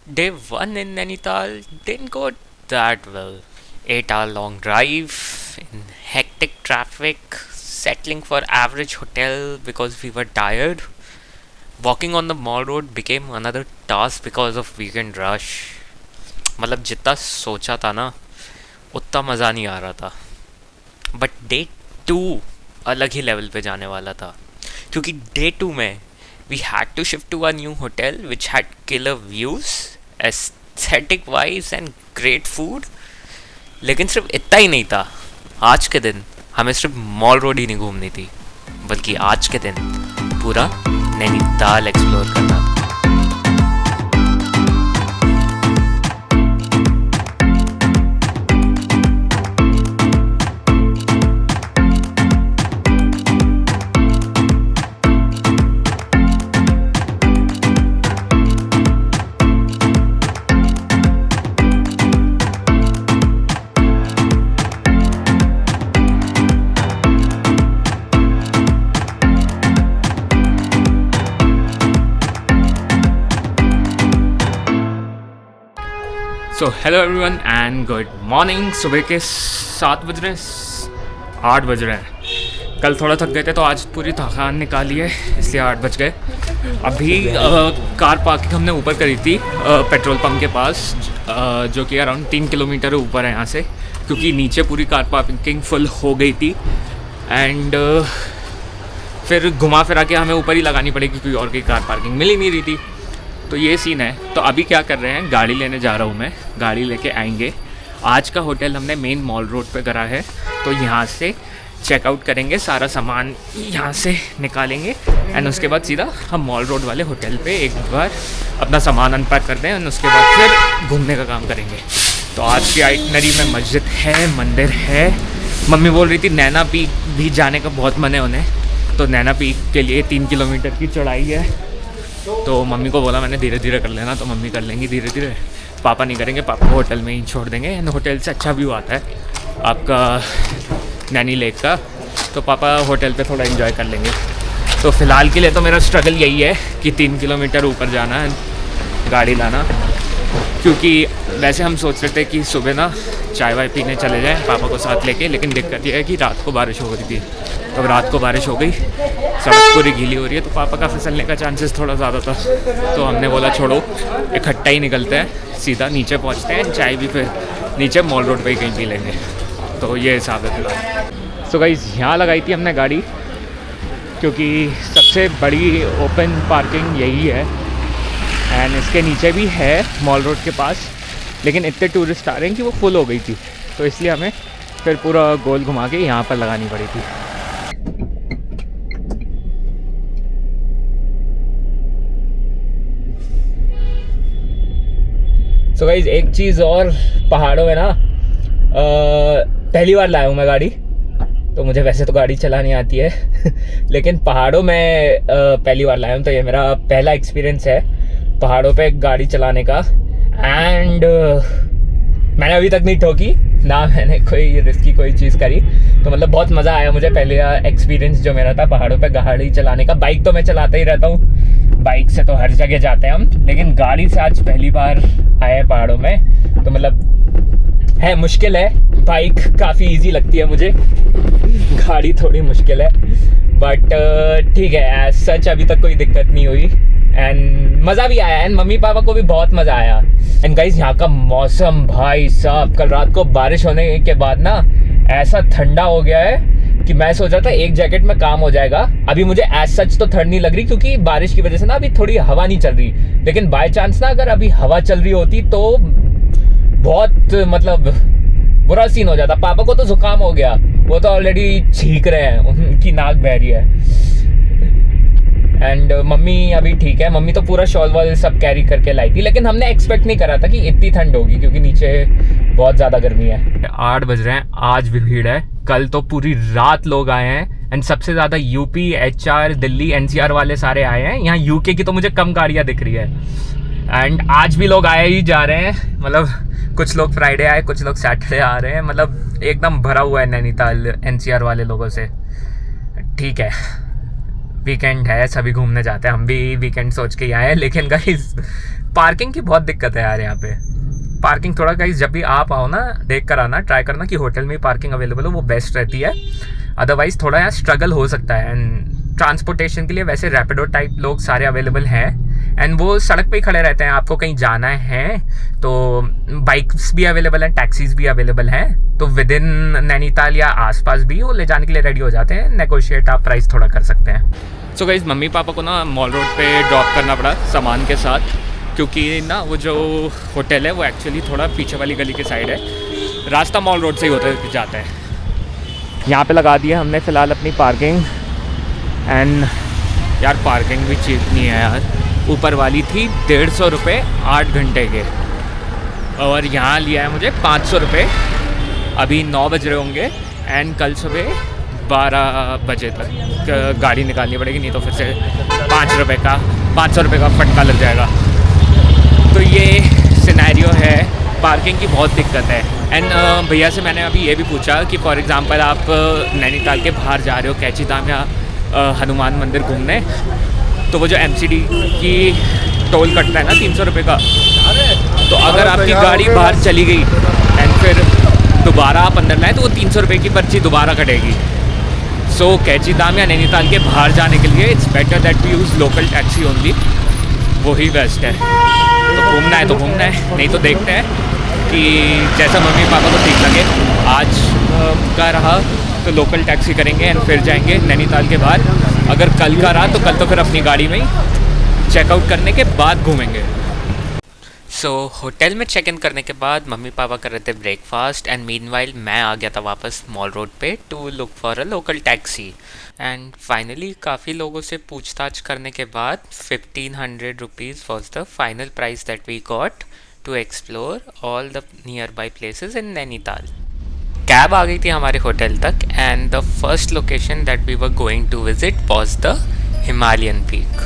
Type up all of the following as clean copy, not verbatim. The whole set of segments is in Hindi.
Day one in Nainital didn't go that well. 8 hour long drive in hectic traffic, settling for average hotel because we were tired. Walking on the mall road became another task because of weekend rush. मतलब जितना सोचा था ना उतना मज़ा नहीं आ रहा था. बट डे टू अलग ही लेवल पे जाने वाला था, क्योंकि डे टू में we had to shift to a new hotel which had killer views, aesthetic vibes and great food. लेकिन सिर्फ इतना ही नहीं था. आज के दिन हमें सिर्फ मॉल रोड ही नहीं घूमनी थी, बल्कि आज के दिन पूरा नैनीताल एक्सप्लोर करना था. So hello everyone and good morning. सुबह के 7 बज रहे हैं, 8 बज रहे हैं. कल थोड़ा थक गए थे तो आज पूरी थकान निकाली है, इसलिए 8 बज गए. अभी कार पार्किंग हमने ऊपर करी थी पेट्रोल पंप के पास, जो कि अराउंड 3 किलोमीटर ऊपर है यहाँ से, क्योंकि नीचे पूरी कार पार्किंग फुल हो गई थी. एंड फिर घुमा फिरा के हमें ऊपर ही लगानी पड़ेगी क्योंकि और कोई कार पार्किंग मिल ही नहीं रही थी. तो ये सीन है. तो अभी क्या कर रहे हैं, गाड़ी लेने जा रहा हूँ मैं, गाड़ी लेके आएंगे. आज का होटल हमने मेन मॉल रोड पे करा है, तो यहाँ से चेकआउट करेंगे, सारा सामान यहाँ से निकालेंगे एंड उसके बाद सीधा हम मॉल रोड वाले होटल पे एक बार अपना सामान अनपैक करते हैं एंड उसके बाद फिर घूमने का काम करेंगे. तो आज की आइटनरी में मस्जिद है, मंदिर है. मम्मी बोल रही थी नैना पीक भी जाने का बहुत मन है उन्हें, तो नैना पीक के लिए 3 किलोमीटर की चढ़ाई है. तो मम्मी को बोला मैंने धीरे धीरे कर लेना, तो मम्मी कर लेंगी धीरे धीरे. पापा नहीं करेंगे, पापा को होटल में ही छोड़ देंगे एंड होटल से अच्छा व्यू आता है आपका नैनी लेक का, तो पापा होटल पे थोड़ा एंजॉय कर लेंगे. तो फ़िलहाल के लिए तो मेरा स्ट्रगल यही है कि 3 किलोमीटर ऊपर जाना है, गाड़ी लाना. क्योंकि वैसे हम सोच रहे थे कि सुबह ना चाय वाय पीने चले जाएं पापा को साथ लेके, लेकिन दिक्कत यह है कि रात को बारिश हो गई थी. तो रात को बारिश हो गई, सड़क पूरी गीली हो रही है, तो पापा का फिसलने का चांसेस थोड़ा ज़्यादा था. तो हमने बोला छोड़ो, इकट्ठा ही निकलते हैं, सीधा नीचे पहुंचते हैं, चाय भी फिर नीचे मॉल रोड पे ही कहीं पी लेंगे. तो ये हिसाब है फिलहाल. सो गाइस यहाँ लगाई थी हमने गाड़ी, क्योंकि सबसे बड़ी ओपन पार्किंग यही है एंड इसके नीचे भी है मॉल रोड के पास, लेकिन इतने टूरिस्ट आ रहे हैं कि वो फुल हो गई थी, तो इसलिए हमें फिर पूरा गोल घुमा के यहाँ पर लगानी पड़ी थी. सो गाइस एक चीज़ और, पहाड़ों में ना पहली बार लाया हूँ मैं गाड़ी. तो मुझे वैसे तो गाड़ी चलानी आती है लेकिन पहाड़ों में पहली बार लाया हूँ, तो ये मेरा पहला एक्सपीरियंस है पहाड़ों पे गाड़ी चलाने का. एंड मैंने अभी तक नहीं ठोकी ना, मैंने कोई रिस्की कोई चीज़ करी, तो मतलब बहुत मज़ा आया मुझे. पहले एक्सपीरियंस जो मेरा था पहाड़ों पे गाड़ी चलाने का. बाइक तो मैं चलाता ही रहता हूँ, बाइक से तो हर जगह जाते हैं हम, लेकिन गाड़ी से आज पहली बार आए पहाड़ों में. तो मतलब है, मुश्किल है. बाइक काफ़ी इजी लगती है मुझे, गाड़ी थोड़ी मुश्किल है, बट ठीक है. एज सच अभी तक कोई दिक्कत नहीं हुई एंड मज़ा भी आया एंड मम्मी पापा को भी बहुत मज़ा आया. एंड गाइस यहाँ का मौसम भाई साहब, कल रात को बारिश होने के बाद ना ऐसा ठंडा हो गया है कि मैं सोच रहा था एक जैकेट में काम हो जाएगा. अभी मुझे एज सच तो ठंड नहीं लग रही, क्योंकि बारिश की वजह से ना अभी थोड़ी हवा नहीं चल रही, लेकिन बाय चांस ना अगर अभी हवा चल रही होती तो बहुत मतलब बुरा सीन हो जाता. पापा को तो जुकाम हो गया, वो तो ऑलरेडी छींक रहे हैं, उनकी नाक बह रही है. एंड मम्मी अभी ठीक है, मम्मी तो पूरा शॉल वॉल सब कैरी करके लाई थी, लेकिन हमने एक्सपेक्ट नहीं करा था कि इतनी ठंड होगी, क्योंकि नीचे बहुत ज़्यादा गर्मी है. 8 बज रहे हैं, आज भी भीड़ है. कल तो पूरी रात लोग आए हैं एंड सबसे ज़्यादा यूपी, HR, दिल्ली, NCR वाले सारे आए हैं. यहाँ UK की तो मुझे कम गाड़ियाँ दिख रही है एंड आज भी लोग आए ही जा रहे हैं. मतलब कुछ लोग फ्राइडे आए, कुछ लोग सैटरडे आ रहे हैं. मतलब एकदम भरा हुआ है नैनीताल NCR वाले लोगों से. ठीक है, वीकेंड है, सभी घूमने जाते हैं, हम भी वीकेंड सोच के ही आए हैं. लेकिन गाइस पार्किंग की बहुत दिक्कत है यार यहाँ पे। पार्किंग थोड़ा गाइस जब भी आप आओ ना देख कर आना, ट्राई करना कि होटल में पार्किंग अवेलेबल हो, वो बेस्ट रहती है। अदरवाइज़ थोड़ा यहाँ स्ट्रगल हो सकता है। एंड ट्रांसपोर्टेशन के लिए वैसे रैपिडो टाइप लोग सारे अवेलेबल हैं एंड वो सड़क पे ही खड़े रहते हैं। आपको कहीं जाना है तो बाइक्स भी अवेलेबल हैं, टैक्सीज भी अवेलेबल हैं, तो विद इन नैनीताल या आसपास भी वो ले जाने के लिए रेडी हो जाते हैं। नेगोशिएट आप प्राइस थोड़ा कर सकते हैं। सो गाइस मम्मी पापा को ना मॉल रोड पे ड्रॉप करना पड़ा सामान के साथ, क्योंकि ना वो जो होटल है वो एक्चुअली थोड़ा पीछे वाली गली के साइड है, रास्ता मॉल रोड से ही होते जाता है। यहाँ पे लगा दिया हमने फ़िलहाल अपनी पार्किंग। एंड यार पार्किंग भी चीप नहीं है यार, ऊपर वाली थी 150 रुपये 8 घंटे के, और यहाँ लिया है मुझे 500 रुपये। अभी 9 बज रहे होंगे एंड कल सुबह 12 बजे तक गाड़ी निकालनी पड़ेगी, नहीं तो फिर से 500 रुपये का फटका लग जाएगा। तो ये सिनेरियो है, पार्किंग की बहुत दिक्कत है। एंड भैया से मैंने अभी ये भी पूछा कि फॉर एग्ज़ाम्पल आप नैनीताल के बाहर जा रहे हो कैची धाम या हनुमान मंदिर घूमने, तो वो जो MCD की टोल कटता है ना 300 रुपये का, तो अगर आपकी गाड़ी बाहर चली गई एंड फिर दोबारा आप अंदर लाए तो वो 300 रुपये की पर्ची दोबारा कटेगी। सो कैची धाम या नैनीताल के बाहर जाने के लिए it's better that we use local taxi only, वही बेस्ट है। तो घूमना है तो घूमना है, नहीं तो देखते हैं कि जैसा मम्मी पापा को ठीक लगे। आज का रहा तो लोकल टैक्सी करेंगे एंड फिर जाएंगे नैनीताल के बाहर। अगर कल का रहा तो फिर अपनी गाड़ी में ही चेकआउट करने के बाद घूमेंगे। सो होटल में चेक इन करने के बाद मम्मी पापा कर रहे थे ब्रेकफास्ट एंड मीनवाइल मैं आ गया था वापस मॉल रोड पे to look for a local taxi. And finally काफ़ी लोगों से पूछताछ करने के बाद 1500 rupees was the final price that we got to explore all the nearby places in Nainital. Cab आ गई थी हमारे होटल तक and the first location that we were going to visit was the Himalayan peak.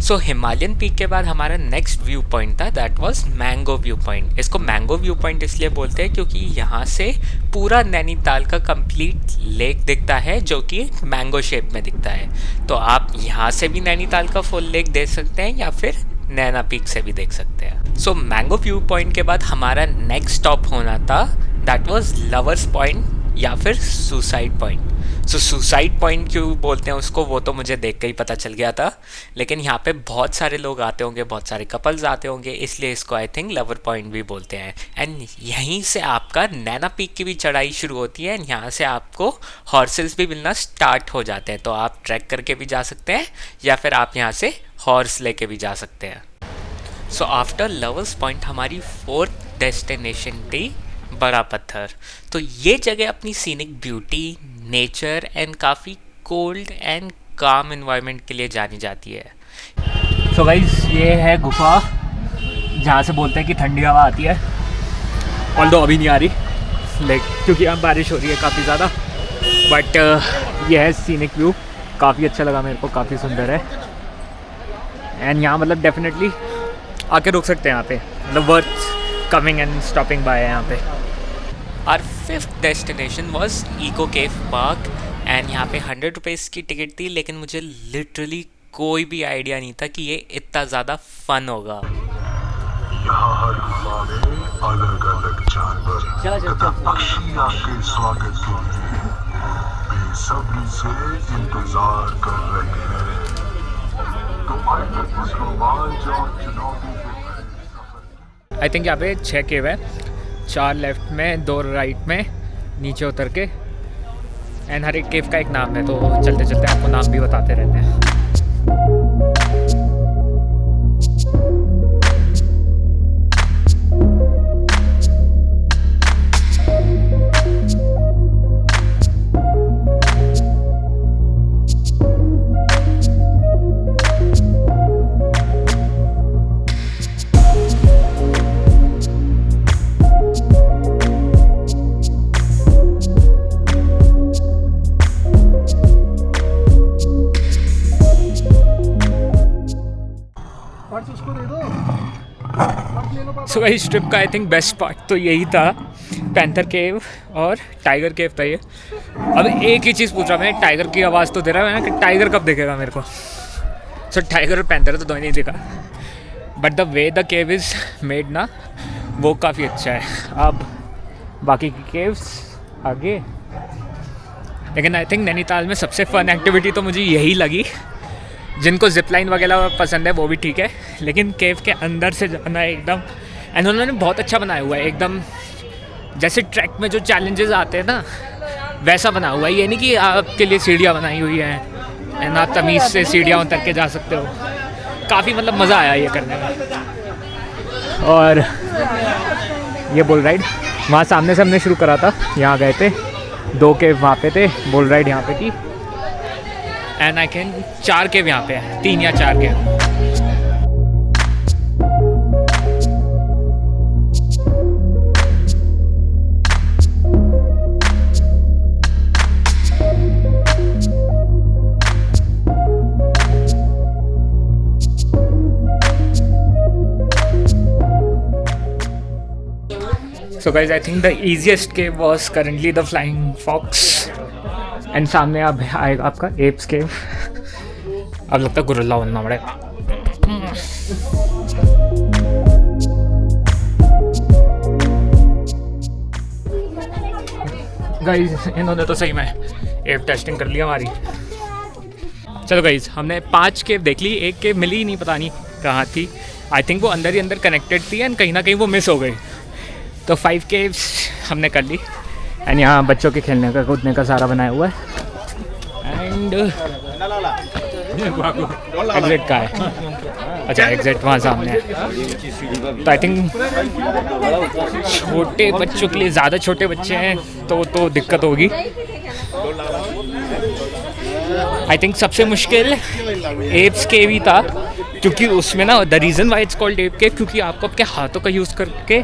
So Himalayan peak के बाद हमारा नेक्स्ट व्यू पॉइंट था, that was mango view point. इसको मैंगो व्यू पॉइंट इसलिए बोलते हैं क्योंकि यहाँ से पूरा नैनीताल का कंप्लीट लेक दिखता है, जो कि मैंगो शेप में दिखता है। तो आप यहाँ से भी नैनीताल का फुल लेक देख सकते हैं या फिर नैना पीक से भी देख सकते हैं। सो मैंगो व्यू पॉइंट के बाद हमारा नेक्स्ट स्टॉप होना था, दैट वाज लवर्स पॉइंट या फिर सुसाइड पॉइंट। सो सुसाइड पॉइंट क्यों बोलते हैं उसको वो तो मुझे देख के ही पता चल गया था, लेकिन यहाँ पे बहुत सारे लोग आते होंगे, बहुत सारे कपल्स आते होंगे, इसलिए इसको आई थिंक लवर पॉइंट भी बोलते हैं। एंड यहीं से आपका नैना पीक की भी चढ़ाई शुरू होती है एंड यहाँ से आपको हॉर्सेस भी मिलना स्टार्ट हो जाते हैं। तो आप ट्रैक करके भी जा सकते हैं या फिर आप यहाँ से हॉर्स लेके भी जा सकते हैं। सो आफ्टर लवर्स पॉइंट हमारी 4th डेस्टिनेशन थी बड़ा पत्थर। तो ये जगह अपनी सीनिक ब्यूटी, नेचर एंड काफ़ी कोल्ड एंड काम एनवायरनमेंट के लिए जानी जाती है। सो गाइस ये है गुफा जहाँ से बोलते हैं कि ठंडी हवा आती है, ऑल्दो अभी नहीं आ रही लेकिन क्योंकि अब बारिश हो रही है काफ़ी ज़्यादा। बट ये है सीनिक व्यू, काफ़ी अच्छा लगा मेरे को, काफ़ी सुंदर है। एंड यहाँ मतलब डेफिनेटली आके रुक सकते हैं यहाँ पे, मतलब worth coming and stopping by है यहाँ पे। Our 5th destination was Eco Cave Park and यहाँ पे 100 रुपीज़ की टिकट थी, लेकिन मुझे लिटरली कोई भी आइडिया नहीं था कि ये इतना ज़्यादा फन होगा। यहाँ हर गुफा में अलग-अलग जानवर तथा पक्षी आपके स्वागत के लिए बेसब्री से इंतजार कर रहे हैं। तो आइए इस रोमांच और चुनौती के आई थिंक यहाँ पे 6 केव है, 4 लेफ्ट में 2 राइट में नीचे उतर के, एंड हर एक केव का एक नाम है, तो चलते चलते आपको नाम भी बताते रहते हैं। सो गाइस ट्रिप का आई थिंक बेस्ट पार्ट तो यही था, पैंथर केव और टाइगर केव था ये। अब एक ही चीज़ पूछ रहा मैं, टाइगर की आवाज़ तो दे रहा है कि टाइगर कब दिखेगा मेरे को। सो टाइगर और पैंथर तो दोनों नहीं दिखा, but the way the cave is made ना वो काफ़ी अच्छा है। अब बाकी की केव्स आगे, लेकिन आई थिंक नैनीताल में सबसे फ़न एक्टिविटी तो मुझे यही लगी। जिनको जिप लाइन वगैरह पसंद है वो भी ठीक है, लेकिन केव के अंदर से जाना एकदम, एंड उन्होंने बहुत अच्छा बनाया हुआ है एकदम, जैसे ट्रैक में जो चैलेंजेस आते हैं ना वैसा बना हुआ है। ये नहीं कि आपके लिए सीढ़ियाँ बनाई हुई हैं एंड आप तमीज़ से सीढ़ियाँ उतर के जा सकते हो। काफ़ी मतलब मज़ा आया ये करने में। और ये बुल राइड वहाँ सामने से हमने शुरू करा था, यहाँ गए थे, 2 केव वहाँ पे थे, बुल राइड यहाँ पे थी, एंड आई कैन 4 केव यहाँ पे है, 3 या 4 केव। So guys, I think the easiest cave was currently the Flying Fox, and सामने अब आएगा आपका एप्स केव। अब लगता है गुरिल्ला बनना पड़ेगा। गाइज इन्होंने तो सही में एप टेस्टिंग कर लिया हमारी। चलो गाइज हमने 5 केव देख ली, एक केव मिली ही नहीं, पता नहीं कहाँ थी। आई थिंक वो अंदर ही अंदर कनेक्टेड थी एंड कहीं ना कहीं वो मिस हो गई। तो 5 केव्स हमने कर ली, एंड यहाँ बच्चों के खेलने का कूदने का सारा बनाया हुआ है। एंड एग्जिट का है, अच्छा एग्जिट वहाँ सामने है। तो आई थिंक छोटे बच्चों के लिए, ज़्यादा छोटे बच्चे हैं तो दिक्कत होगी। आई थिंक सबसे मुश्किल एप्स केव ही था, क्योंकि उसमें ना the reason why it's called Ape Cave, क्योंकि आपको आपके हाथों का यूज़ करके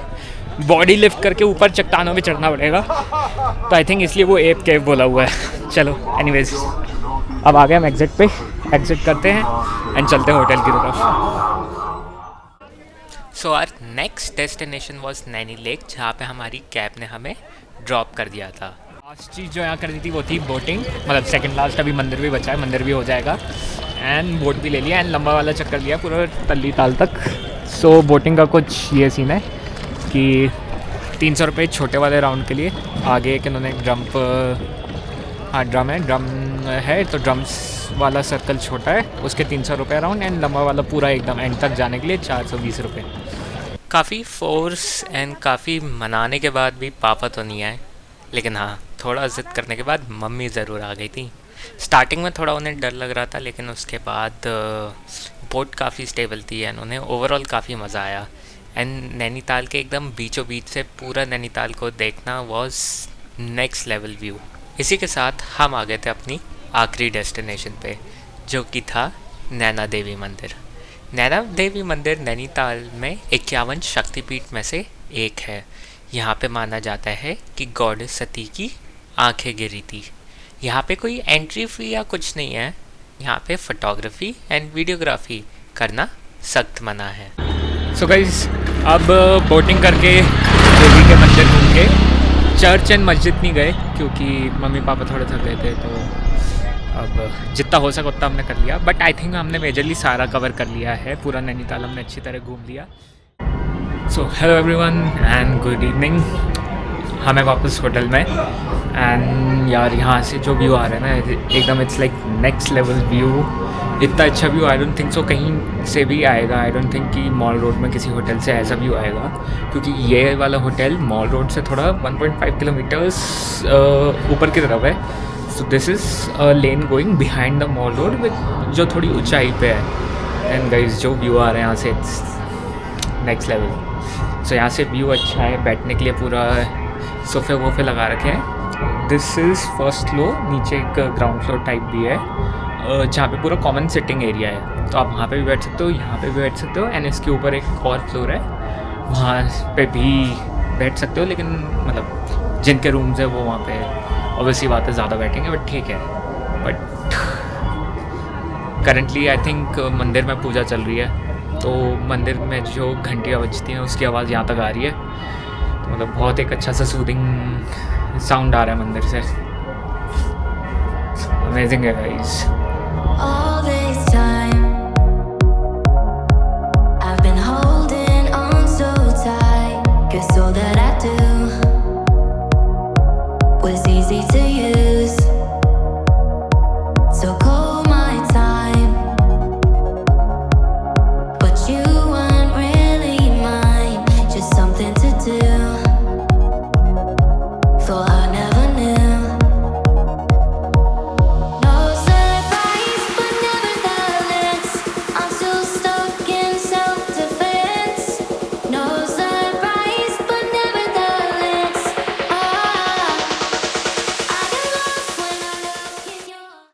बॉडी लिफ्ट करके ऊपर चट्टानों में चढ़ना पड़ेगा। तो आई थिंक इसलिए वो एप केव बोला हुआ है। चलो एनीवेज अब आ गए हम एग्जिट पे, एग्जिट करते हैं एंड चलते हैं होटल की तरफ। So our next destination was Naini Lake, जहाँ पे हमारी कैब ने हमें ड्रॉप कर दिया था। लास्ट चीज़ जो यहाँ कर दी थी वो थी बोटिंग, मतलब सेकंड लास्ट। अभी मंदिर भी बचा है, मंदिर भी हो जाएगा, एंड बोट भी ले लिया एंड लंबा वाला चक्कर लिया पूरा तल्ली ताल तक। सो बोटिंग का कुछ ये सीन है कि 300 रुपये छोटे वाले राउंड के लिए। आगे एक इन्होंने ड्रम्प, हाँ ड्रम है तो ड्रम्स वाला सर्कल छोटा है, उसके 300 रुपये राउंड, एंड लंबा वाला पूरा एकदम एंड तक जाने के लिए 420 रुपये। काफ़ी फोर्स एंड काफ़ी मनाने के बाद भी पापा तो नहीं आए, लेकिन हाँ थोड़ा ज़िद करने के बाद मम्मी ज़रूर आ गई थी। स्टार्टिंग में थोड़ा उन्हें डर लग रहा था, लेकिन उसके बाद बोट काफ़ी स्टेबल थी एंड उन्हें ओवरऑल काफ़ी मज़ा आया। एंड नैनीताल के एकदम बीचों बीच से पूरा नैनीताल को देखना वाज नेक्स्ट लेवल व्यू। इसी के साथ हम आ गए थे अपनी आखिरी डेस्टिनेशन पे, जो कि था नैना देवी मंदिर। नैना देवी मंदिर नैनीताल में 51 शक्तिपीठ में से एक है। यहाँ पे माना जाता है कि गॉडेस सती की आंखें गिरी थी। यहाँ पे कोई एंट्री फी या कुछ नहीं है, यहाँ पे फोटोग्राफी एंड वीडियोग्राफी करना सख्त मना है। सो गाइस अब बोटिंग करके देवी के मंदिर घूम के चर्च एंड मस्जिद नहीं गए, क्योंकि मम्मी पापा थोड़े थक गए थे, तो अब जितना हो सका उतना हमने कर लिया। बट आई थिंक हमने मेजरली सारा कवर कर लिया है, पूरा नैनीताल हमने अच्छी तरह घूम लिया। So hello everyone and good evening. हमें वापस होटल में, एंड यार यहाँ से जो व्यू आ रहा है ना एकदम it's like next level view. इतना अच्छा view I don't think so कहीं से भी आएगा। आई डोंट थिंक कि मॉल रोड में किसी होटल से ऐसा व्यू आएगा, क्योंकि ये वाला होटल मॉल रोड से थोड़ा 1.5 किलोमीटर्स ऊपर की तरफ है। So this is a lane going behind the mall road with जो थोड़ी ऊंचाई पे है। एंड गाइस जो व्यू आ रहा है यहाँ से इट्स नेक्स्ट लेवल। सो यहाँ से व्यू अच्छा है, बैठने के लिए पूरा सोफे वोफे लगा रखे हैं। दिस इज़ फर्स्ट फ्लोर, नीचे एक ग्राउंड फ्लोर टाइप भी है जहाँ पे पूरा कॉमन सिटिंग एरिया है, तो आप वहाँ पे भी बैठ सकते हो, यहाँ पे भी बैठ सकते हो, एंड इसके ऊपर एक और फ्लोर है वहाँ पे भी बैठ सकते हो। लेकिन मतलब जिनके रूम्स है वो वहाँ पे ऑब्वियसली बात है ज़्यादा बैठेंगे, बट ठीक है। बट करंटली आई थिंक मंदिर में पूजा चल रही है, तो मंदिर में जो घंटियाँ बजती हैं उसकी आवाज़ यहाँ तक आ रही है, तो मतलब बहुत एक अच्छा सा सूदिंग साउंड आ रहा है मंदिर से। अमेजिंग है guys. All this time I've been holding on so tight, 'cause all that I do